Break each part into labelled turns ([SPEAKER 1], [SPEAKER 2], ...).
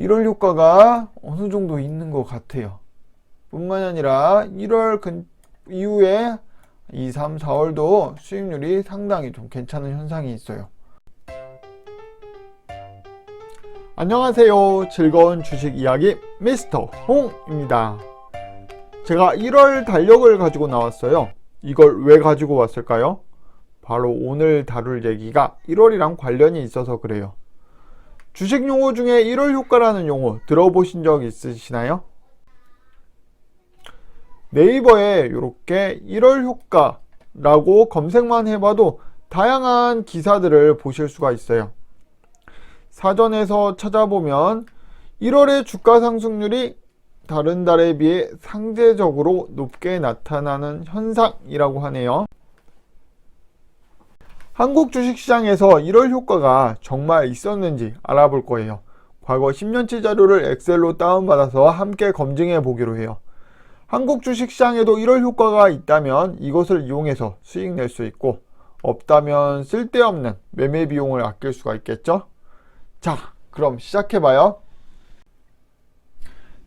[SPEAKER 1] 1월 효과가 어느 정도 있는 것 같아요. 뿐만 아니라 1월 이후에 2, 3, 4월도 수익률이 상당히 좀 괜찮은 현상이 있어요. 안녕하세요. 즐거운 주식 이야기 미스터 홍입니다. 제가 1월 달력을 가지고 나왔어요. 이걸 왜 가지고 왔을까요? 바로 오늘 다룰 얘기가 1월이랑 관련이 있어서 그래요. 주식 용어 중에 1월 효과라는 용어 들어보신 적 있으시나요? 네이버에 이렇게 1월 효과라고 검색만 해봐도 다양한 기사들을 보실 수가 있어요. 사전에서 찾아보면 1월의 주가 상승률이 다른 달에 비해 상대적으로 높게 나타나는 현상이라고 하네요. 한국 주식시장에서 1월 효과가 정말 있었는지 알아볼 거예요. 과거 10년치 자료를 엑셀로 다운받아서 함께 검증해 보기로 해요. 한국 주식시장에도 1월 효과가 있다면 이것을 이용해서 수익 낼 수 있고, 없다면 쓸데없는 매매 비용을 아낄 수가 있겠죠? 자, 그럼 시작해봐요.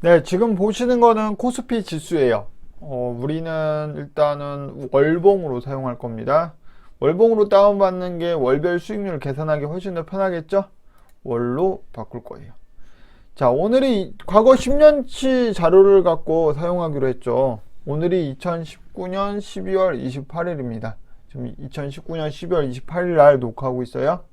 [SPEAKER 1] 네, 지금 보시는 거는 코스피 지수예요. 우리는 일단은 월봉으로 사용할 겁니다. 월봉으로 다운받는 게 월별 수익률 계산하기 훨씬 더 편하겠죠? 월로 바꿀 거예요. 자, 오늘이 과거 10년치 자료를 갖고 사용하기로 했죠. 오늘이 2019년 12월 28일입니다. 지금 2019년 12월 28일 날 녹화하고 있어요.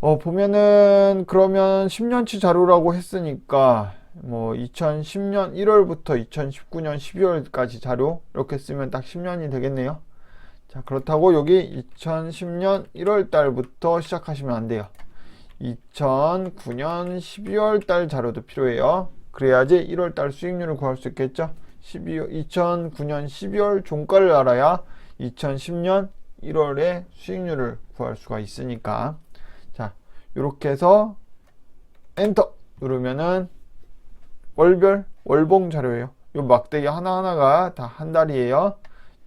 [SPEAKER 1] 보면은 그러면 10년치 자료라고 했으니까 2010년 1월부터 2019년 12월까지 자료 이렇게 쓰면 딱 10년이 되겠네요. 자, 그렇다고 여기 2010년 1월 달부터 시작하시면 안 돼요. 2009년 12월 달 자료도 필요해요. 그래야지 1월 달 수익률을 구할 수 있겠죠. 2009년 12월 종가를 알아야 2010년 1월에 수익률을 구할 수가 있으니까. 자, 이렇게 해서 엔터 누르면은 월별 월봉 자료예요. 이 막대기 하나하나가 다 한 달이에요.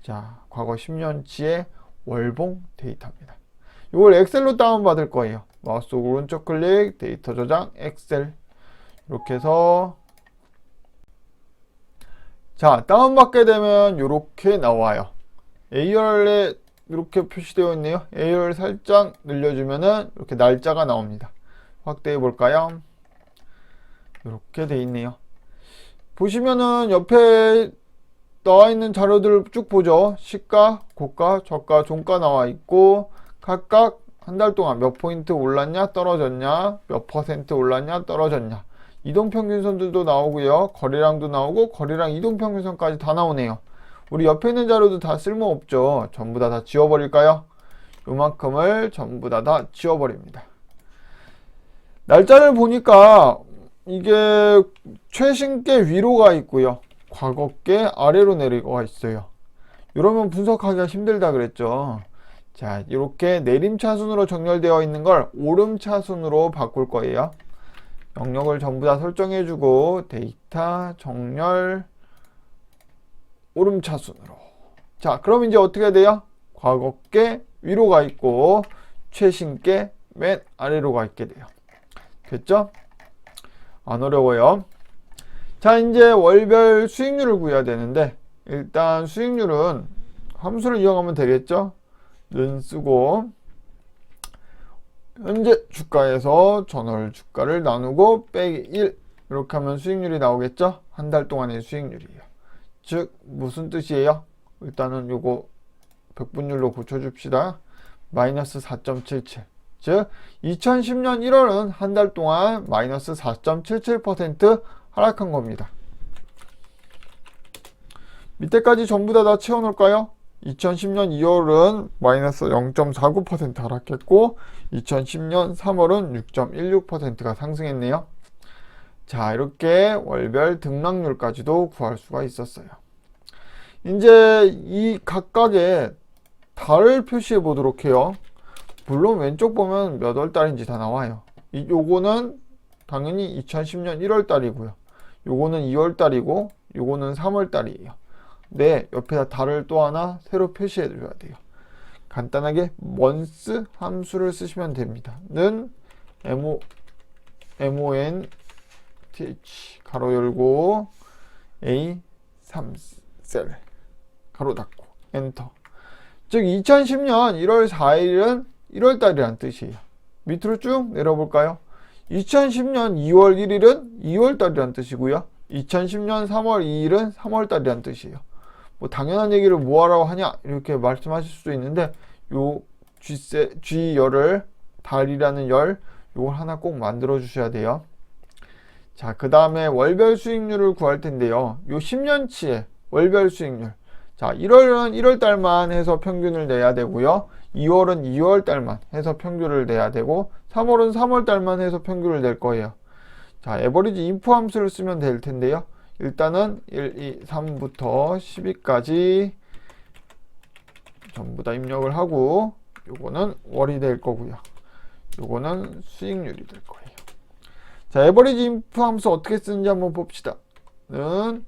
[SPEAKER 1] 자, 과거 10년치의 월봉 데이터입니다. 이걸 엑셀로 다운받을 거예요. 마우스 오른쪽 클릭, 데이터 저장, 엑셀. 이렇게 해서 자, 다운받게 되면 이렇게 나와요. A열에 이렇게 표시되어 있네요. A열 살짝 늘려주면은 이렇게 날짜가 나옵니다. 확대해 볼까요? 이렇게 돼 있네요. 보시면은 옆에 나와 있는 자료들을 쭉 보죠. 시가, 고가, 저가, 종가 나와 있고 각각 한 달 동안 몇 포인트 올랐냐 떨어졌냐, 몇 퍼센트 올랐냐 떨어졌냐, 이동평균선들도 나오고요. 거래량도 나오고 거래량 이동평균선까지 다 나오네요. 우리 옆에 있는 자료도 다 쓸모없죠. 전부 다 지워버릴까요? 요만큼을 전부 다 지워버립니다. 날짜를 보니까 이게 최신께 위로가 있고요. 과거께 아래로 내려가 있어요. 이러면 분석하기가 힘들다 그랬죠. 자, 이렇게 내림차순으로 정렬되어 있는 걸 오름차순으로 바꿀 거예요. 영역을 전부 다 설정해주고 데이터 정렬 오름차순으로. 자, 그럼 이제 어떻게 돼요? 과거께 위로가 있고 최신께 맨 아래로 가 있게 돼요. 됐죠? 안 어려워요. 자, 이제 월별 수익률을 구해야 되는데 일단 수익률은 함수를 이용하면 되겠죠? 는 쓰고 현재 주가에서 전월 주가를 나누고 빼기 1 이렇게 하면 수익률이 나오겠죠? 한 달 동안의 수익률이에요. 즉 무슨 뜻이에요? 일단은 요거 백분율로 고쳐줍시다. 마이너스 4.77. 즉 2010년 1월은 한 달 동안 마이너스 4.77% 하락한 겁니다. 밑에까지 전부 다 채워놓을까요? 2010년 2월은 마이너스 0.49% 하락했고 2010년 3월은 6.16%가 상승했네요. 자, 이렇게 월별 등락률까지도 구할 수가 있었어요. 이제 이 각각의 달을 표시해 보도록 해요. 물론 왼쪽 보면 몇 월 달인지 다 나와요. 요거는 당연히 2010년 1월 달이고요. 요거는 2월 달이고 요거는 3월 달이에요. 네, 옆에다 달을 또 하나 새로 표시해 줘야 돼요. 간단하게 month 함수를 쓰시면 됩니다. 는 mon th 가로 열고 A3셀 가로 닫고 엔터. 즉 2010년 1월 4일은 1월달이란 뜻이에요. 밑으로 쭉 내려볼까요? 2010년 2월 1일은 2월달이란 뜻이고요. 2010년 3월 2일은 3월달이란 뜻이에요. 뭐 당연한 얘기를 뭐하라고 하냐 이렇게 말씀하실 수도 있는데 요 G열을 달이라는 열 요걸 하나 꼭 만들어 주셔야 돼요. 자, 그 다음에 월별 수익률을 구할 텐데요. 요 10년치의 월별 수익률. 자, 1월은 1월달만 해서 평균을 내야 되고요. 2월은 2월달만 해서 평균을 내야 되고 3월은 3월달만 해서 평균을 낼 거예요. 자, 에버리지 inf 함수를 쓰면 될 텐데요. 일단은 1, 2, 3부터 12까지 전부 다 입력을 하고 요거는 월이 될 거고요. 요거는 수익률이 될 거예요. 자, 에버리지 inf 함수 어떻게 쓰는지 한번 봅시다. 는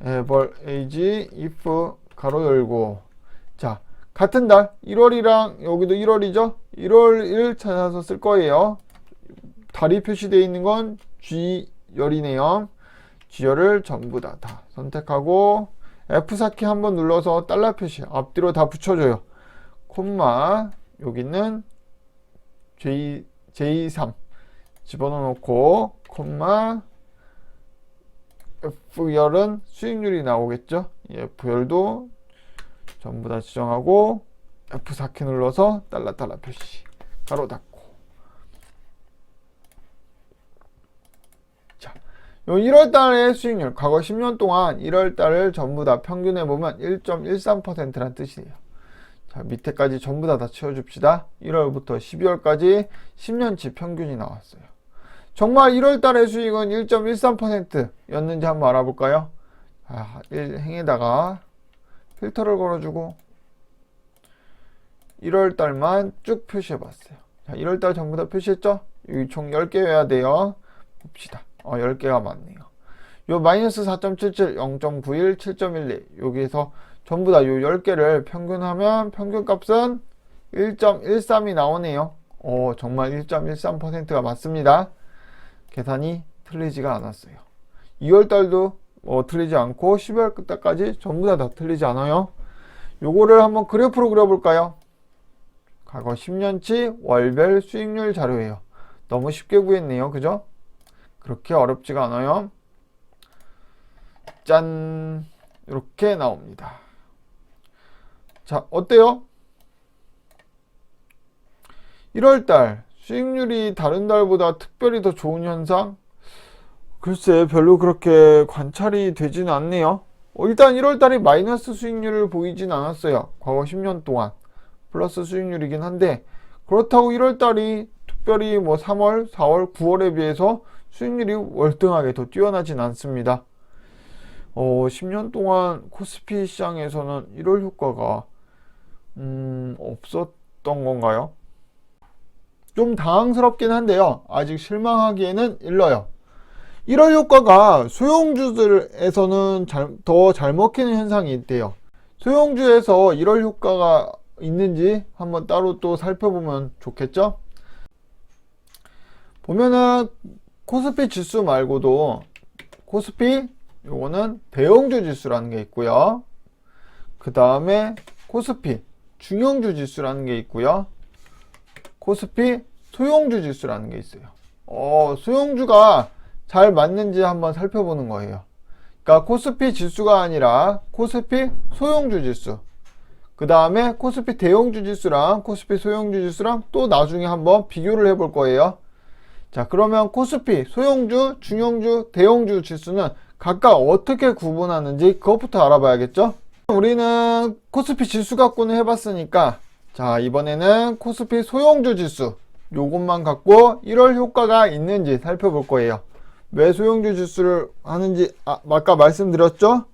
[SPEAKER 1] average if 가로 열고. 자, 같은 달 1월이랑 여기도 1월이죠. 1월 1일 찾아서 쓸 거예요. 달이 표시되어 있는 건 G열이네요. G열을 전부 다 선택하고 F4키 한번 눌러서 달러 표시 앞뒤로 다 붙여줘요. 콤마 여기는 J3 집어넣어 놓고 콤마 F열은 수익률이 나오겠죠. F열도 전부 다 지정하고 F4키 눌러서 달러 표시 가로 닫고. 자, 요 1월달의 수익률 과거 10년 동안 1월달을 전부 다 평균해 보면 1.13%란 뜻이에요. 자, 밑에까지 전부 다 채워줍시다. 1월부터 12월까지 10년치 평균이 나왔어요. 정말 1월달의 수익은 1.13%였는지 한번 알아볼까요? 아, 행에다가 필터를 걸어주고 1월달만 쭉 표시해봤어요. 자, 1월달 전부 다 표시했죠? 여기 총 10개여야 돼요. 봅시다. 10개가 맞네요. 요 마이너스 4.77, 0.91, 7.12 여기에서 전부 다 요 10개를 평균하면 평균값은 1.13이 나오네요. 정말 1.13%가 맞습니다. 계산이 틀리지가 않았어요. 2월달도 틀리지 않고 12월달까지 전부 다 틀리지 않아요. 요거를 한번 그래프로 그려볼까요? 과거 10년치 월별 수익률 자료예요. 너무 쉽게 구했네요. 그죠? 그렇게 어렵지가 않아요. 짠! 이렇게 나옵니다. 자, 어때요? 1월달 수익률이 다른 달보다 특별히 더 좋은 현상? 글쎄 별로 그렇게 관찰이 되지는 않네요. 일단 1월달이 마이너스 수익률을 보이진 않았어요. 과거 10년 동안 플러스 수익률이긴 한데 그렇다고 1월달이 특별히 3월, 4월, 9월에 비해서 수익률이 월등하게 더 뛰어나진 않습니다. 10년 동안 코스피 시장에서는 1월 효과가 없었던 건가요? 좀 당황스럽긴 한데요. 아직 실망하기에는 일러요. 1월 효과가 소형주들에서는 더 잘 먹히는 현상이 있대요. 소형주에서 1월 효과가 있는지 한번 따로 또 살펴보면 좋겠죠? 보면은 코스피 지수 말고도 코스피 요거는 대형주 지수라는 게 있고요. 그 다음에 코스피 중형주 지수라는 게 있고요. 코스피 소형주 지수라는 게 있어요. 소형주가 잘 맞는지 한번 살펴보는 거예요. 그러니까 코스피 지수가 아니라 코스피 소형주 지수, 그 다음에 코스피 대형주 지수랑 코스피 소형주 지수랑 또 나중에 한번 비교를 해볼 거예요. 자, 그러면 코스피 소형주, 중형주, 대형주 지수는 각각 어떻게 구분하는지 그것부터 알아봐야겠죠. 우리는 코스피 지수 갖고는 해봤으니까 자, 이번에는 코스피 소형주 지수 요것만 갖고 1월 효과가 있는지 살펴볼 거예요. 왜 소형주 지수를 하는지 아까 말씀드렸죠?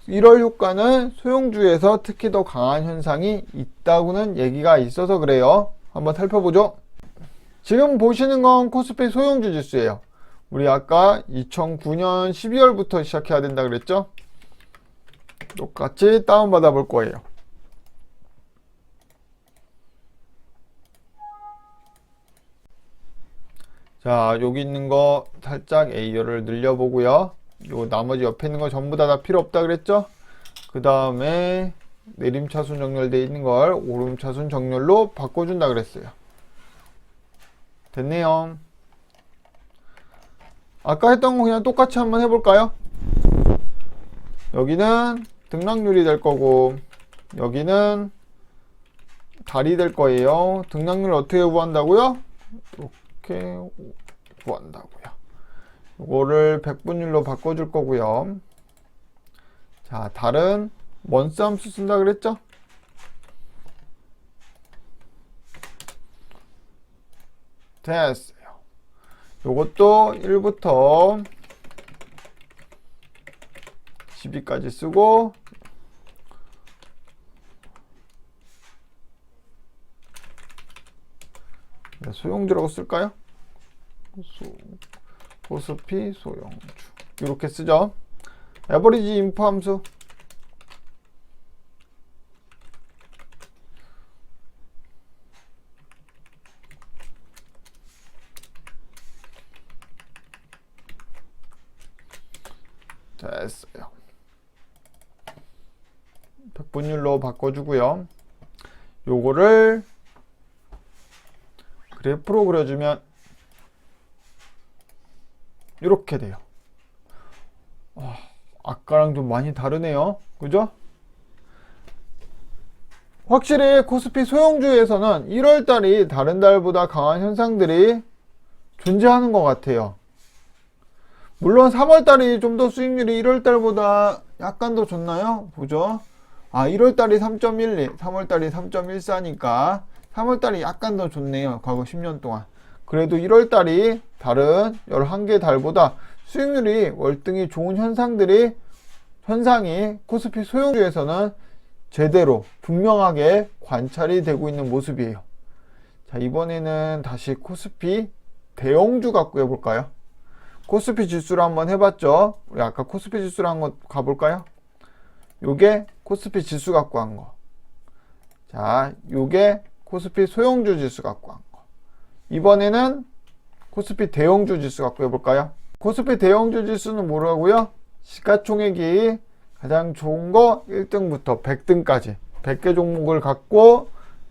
[SPEAKER 1] 1월 효과는 소형주에서 특히 더 강한 현상이 있다고는 얘기가 있어서 그래요. 한번 살펴보죠. 지금 보시는 건 코스피 소형주 지수예요. 우리 아까 2009년 12월부터 시작해야 된다 그랬죠? 똑같이 다운받아 볼 거예요. 자, 여기 있는 거 살짝 A열을 늘려보고요. 요 나머지 옆에 있는 거 전부 다 필요 없다 그랬죠? 그 다음에 내림차순 정렬되어 있는 걸 오름차순 정렬로 바꿔준다 그랬어요. 됐네요. 아까 했던 거 그냥 똑같이 한번 해볼까요? 여기는 등락률이 될 거고 여기는 달이 될 거예요. 등락률을 어떻게 구한다고요? 이렇게 구한다고요. 이거를 백분율로 바꿔줄 거고요. 자, 달은 먼스 함수 쓴다 그랬죠? 됐어요. 요것도 1부터 12까지 쓰고 소용주라고 쓸까요? 코스피 소용주 이렇게 쓰죠. 에버리지 인프 함수 됐어요. 백분율로 바꿔주고요. 요거를 그래프로 그려주면 이렇게 돼요. 아까랑 좀 많이 다르네요. 그죠? 확실히 코스피 소형주에서는 1월달이 다른 달보다 강한 현상들이 존재하는 것 같아요. 물론 3월달이 좀 더 수익률이 1월달보다 약간 더 좋나요? 보죠. 1월달이 3.12, 3월달이 3.14니까 3월달이 약간 더 좋네요. 과거 10년 동안. 그래도 1월달이 다른 11개 달보다 수익률이 월등히 좋은 현상이 코스피 소형주에서는 제대로 분명하게 관찰이 되고 있는 모습이에요. 자, 이번에는 다시 코스피 대형주 갖고 해볼까요? 코스피 지수를 한번 해봤죠. 우리 아까 코스피 지수를 한번 가볼까요? 요게 코스피 지수 갖고 한 거. 자, 요게 코스피 소형주 지수 갖고 한 거. 이번에는 코스피 대형주 지수 갖고 해볼까요? 코스피 대형주 지수는 뭐라고요? 시가총액이 가장 좋은 거 1등부터 100등까지 100개 종목을 갖고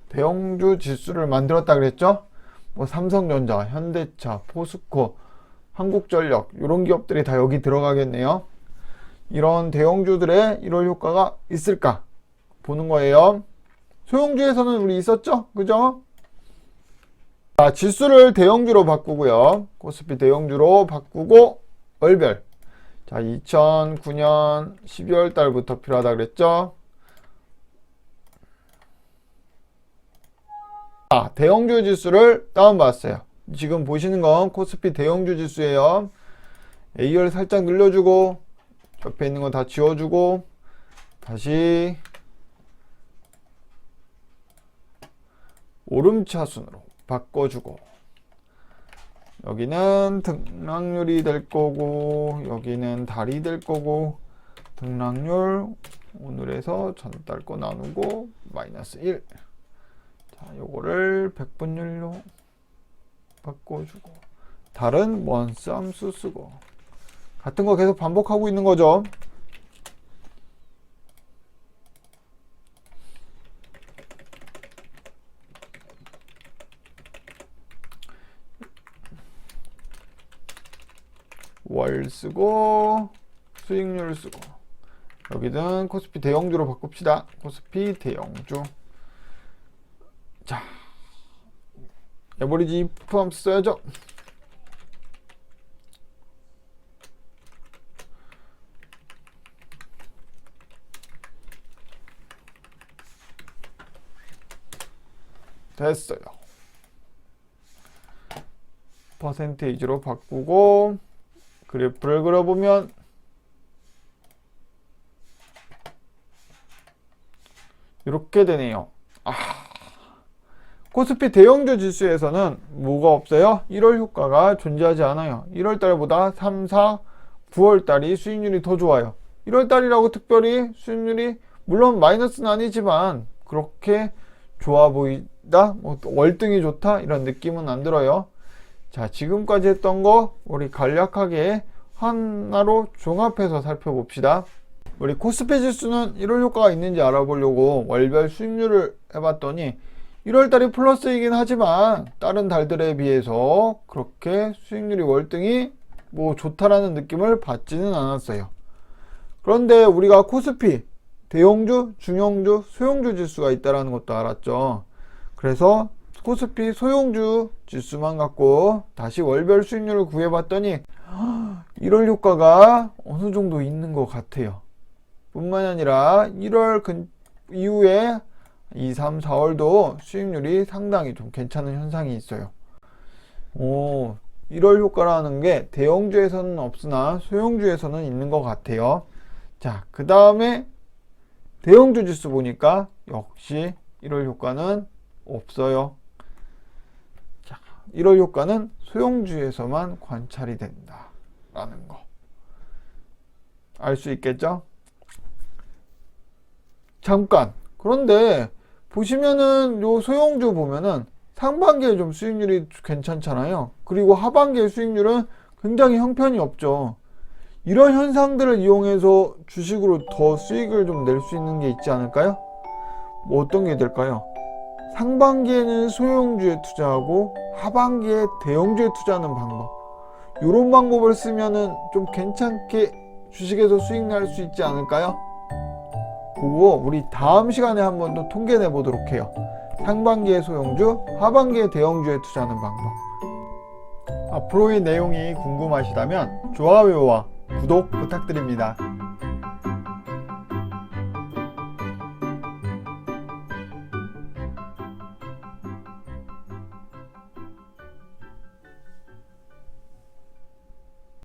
[SPEAKER 1] 대형주 지수를 만들었다 그랬죠? 뭐 삼성전자, 현대차, 포스코, 한국전력 이런 기업들이 다 여기 들어가겠네요. 이런 대형주들의 1월 효과가 있을까 보는 거예요. 소형주에서는 우리 있었죠? 그죠? 자, 지수를 대형주로 바꾸고요. 코스피 대형주로 바꾸고 월별. 자, 2009년 12월 달부터 필요하다 그랬죠? 대형주 지수를 다운받았어요. 지금 보시는 건 코스피 대형주 지수예요. A열 살짝 늘려주고 옆에 있는 거 다 지워주고 다시 오름차순으로 바꿔주고 여기는 등락률이 될 거고 여기는 달이 될 거고 등락률 오늘에서 전달 거 나누고 마이너스 1. 자, 요거를 백분율로 바꿔주고 달은 먼스 함수 쓰고 같은 거 계속 반복하고 있는 거죠. 월 쓰고 수익률 쓰고 여기는 코스피 대형주로 바꿉시다. 코스피 대형주. 자, 에버리지 인프 함수 써야죠. 됐어요. 퍼센테이지로 바꾸고 그래프를 그려보면 이렇게 되네요. 코스피 대형주 지수에서는 뭐가 없어요? 1월 효과가 존재하지 않아요. 1월 달보다 3, 4, 9월 달이 수익률이 더 좋아요. 1월 달이라고 특별히 수익률이 물론 마이너스는 아니지만 그렇게 좋아 보이다? 뭐 월등히 좋다? 이런 느낌은 안 들어요. 자, 지금까지 했던 거 우리 간략하게 하나로 종합해서 살펴봅시다. 우리 코스피 지수는 1월 효과가 있는지 알아보려고 월별 수익률을 해봤더니 1월달이 플러스이긴 하지만 다른 달들에 비해서 그렇게 수익률이 월등히 뭐 좋다라는 느낌을 받지는 않았어요. 그런데 우리가 코스피 대형주, 중형주, 소형주 지수가 있다는 것도 알았죠. 그래서 코스피 소형주 지수만 갖고 다시 월별 수익률을 구해봤더니 1월 효과가 어느 정도 있는 것 같아요. 뿐만 아니라 1월 이후에 2, 3, 4월도 수익률이 상당히 좀 괜찮은 현상이 있어요. 1월 효과라는 게 대형주에서는 없으나 소형주에서는 있는 것 같아요. 자, 그 다음에 대형주 지수 보니까 역시 1월 효과는 없어요. 자, 1월 효과는 소형주에서만 관찰이 된다 라는 거 알 수 있겠죠? 잠깐, 그런데 보시면은 요 소형주 보면은 상반기에 좀 수익률이 괜찮잖아요. 그리고 하반기의 수익률은 굉장히 형편이 없죠. 이런 현상들을 이용해서 주식으로 더 수익을 좀 낼 수 있는 게 있지 않을까요? 뭐 어떤 게 될까요? 상반기에는 소형주에 투자하고 하반기에 대형주에 투자하는 방법, 이런 방법을 쓰면은 좀 괜찮게 주식에서 수익 날 수 있지 않을까요? 그거 우리 다음 시간에 한번 더 통계 내보도록 해요. 상반기에 소형주, 하반기에 대형주에 투자하는 방법. 앞으로의 내용이 궁금하시다면 좋아요와 구독 부탁드립니다.